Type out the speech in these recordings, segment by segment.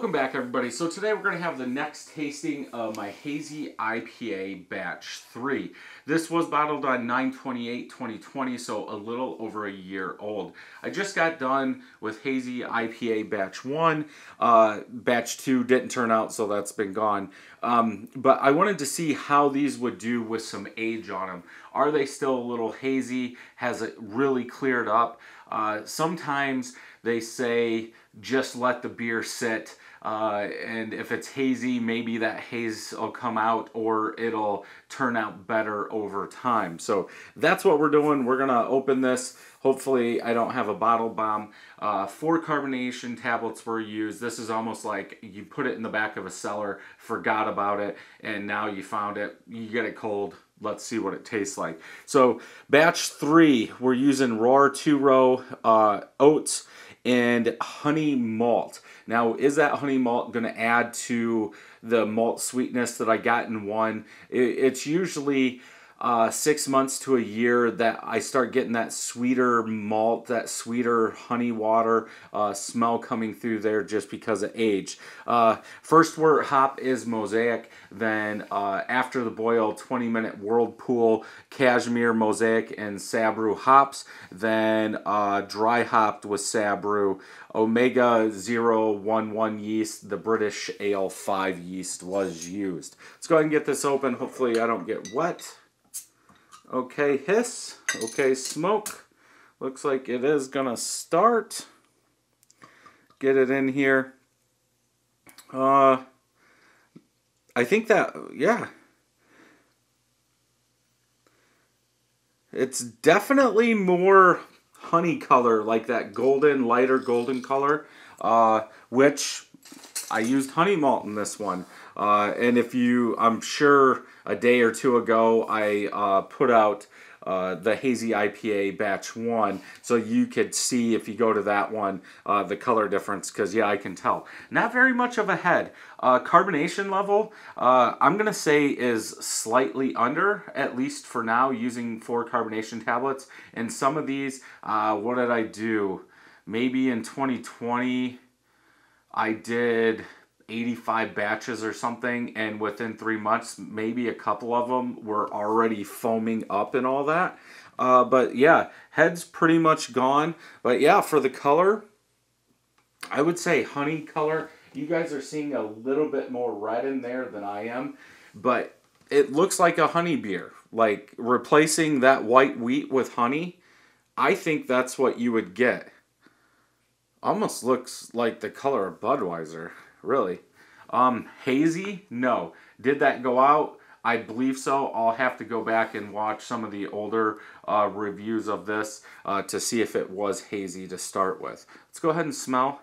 Welcome back, everybody. So today we're going to have the next tasting of my Hazy IPA Batch 3. This was bottled on 9/28/2020, so a little over a year old. I just got done with Hazy IPA Batch 1. Batch 2 didn't turn out, so that's been gone. But I wanted to see how these would do with some age on them. Are they still a little hazy? Has it really cleared up? Sometimes they say just let the beer sit, and if it's hazy, maybe that haze will come out or it'll turn out better over time. So that's what we're doing. We're gonna open this. Hopefully I don't have a bottle bomb. 4 carbonation tablets were used. This is almost like you put it in the back of a cellar, forgot about it, and now you found it. You get it cold. Let's see what it tastes like. So batch 3, we're using Rahr 2-row oats and Honey Malt. Now, is that Honey Malt going to add to the malt sweetness that I got in 1? It's usually 6 months to a year that I start getting that sweeter malt, that sweeter honey water smell coming through there just because of age. First wort hop is Mosaic. Then after the boil, 20-minute Whirlpool, Cashmere.Mosaic and Sabro Hops. Then dry hopped with Sabro. Omega 011 yeast, the British Ale 5 yeast was used. Let's go ahead and get this open. Hopefully I don't get wet. Okay, hiss. Okay, smoke. Looks like it is gonna start. Get it in here. I think that, yeah. It's definitely more honey color, like that golden, lighter golden color, which I used Honey Malt in this one. And if you, I'm sure a day or two ago, I put out the Hazy IPA Batch 1, so you could see, if you go to that one, the color difference, because yeah, I can tell. Not very much of a head. Carbonation level, I'm going to say is slightly under, at least for now, using 4 carbonation tablets. And some of these, what did I do? Maybe in 2020, I did 85 batches or something, and within 3 months, maybe a couple of them were already foaming up and all that. But yeah, head's pretty much gone. But yeah, for the color, I would say honey color. You guys are seeing a little bit more red in there than I am, but it looks like a honey beer. Like replacing that white wheat with honey, I think that's what you would get. Almost looks like the color of Budweiser, really. Hazy? No. Did that go out? I believe so. I'll have to go back and watch some of the older reviews of this to see if it was hazy to start with. Let's go ahead and smell.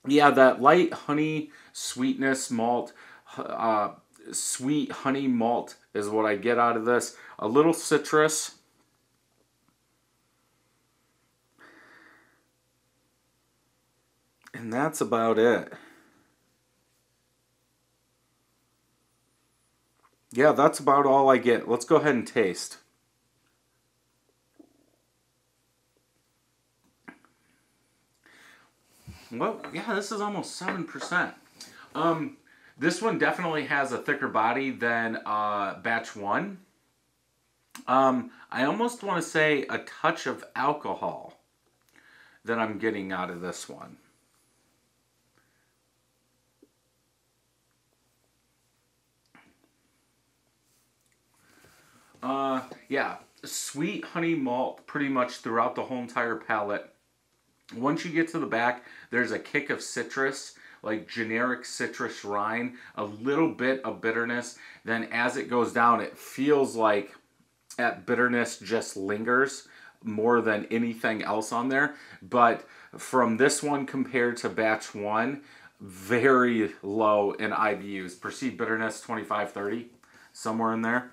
Yeah, that light honey sweetness malt, sweet honey malt is what I get out of this. A little citrus. And that's about it. Yeah, that's about all I get. Let's go ahead and taste. Well, yeah, this is almost 7%. This one definitely has a thicker body than Batch 1. I almost want to say a touch of alcohol that I'm getting out of this one. Yeah, sweet honey malt pretty much throughout the whole entire palate. Once you get to the back, there's a kick of citrus, like generic citrus rind, a little bit of bitterness. Then as it goes down, it feels like that bitterness just lingers more than anything else on there. But from this one compared to Batch 1, very low in IBUs. Perceived bitterness, 25-30, somewhere in there.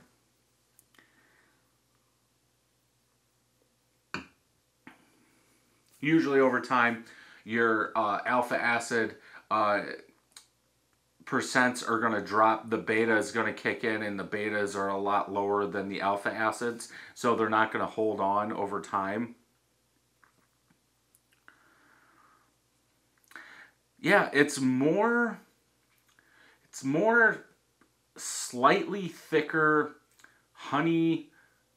Usually over time, your alpha acid percents are going to drop. The beta is going to kick in, and the betas are a lot lower than the alpha acids, so they're not going to hold on over time. yeah, it's more slightly thicker honey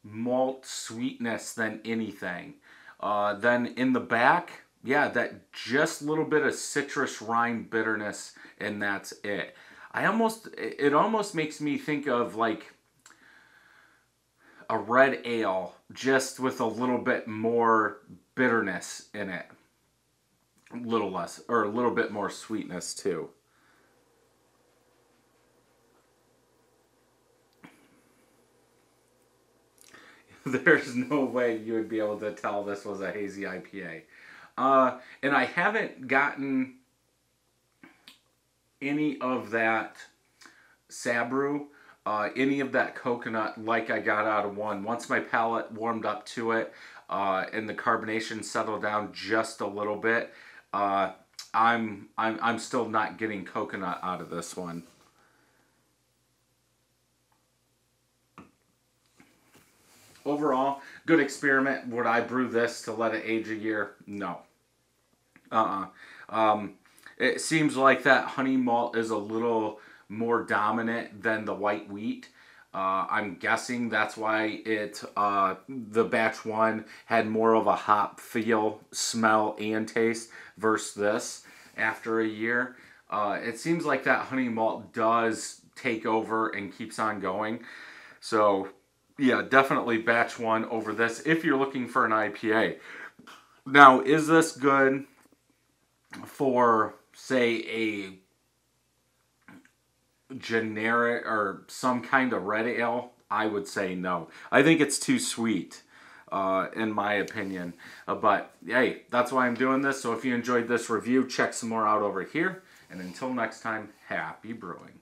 malt sweetness than anything. Then in the back, yeah, that just little bit of citrus rind bitterness, and that's it. It almost makes me think of like a red ale, just with a little bit more bitterness in it. A little less, or a little bit more sweetness too. There's no way you would be able to tell this was a hazy IPA. And I haven't gotten any of that Sabro, any of that coconut like I got out of one. Once my palate warmed up to it and the carbonation settled down just a little bit, I'm still not getting coconut out of this one. Overall, good experiment. Would I brew this to let it age a year? No. Uh-uh. It seems like that honey malt is a little more dominant than the white wheat. I'm guessing that's why the batch one had more of a hop feel, smell, and taste versus this after a year. It seems like that honey malt does take over and keeps on going. So, yeah, definitely batch one over this if you're looking for an IPA. Now, is this good for, say, a generic or some kind of red ale? I would say no. I think it's too sweet, in my opinion. But, hey, that's why I'm doing this. So if you enjoyed this review, check some more out over here. And until next time, happy brewing.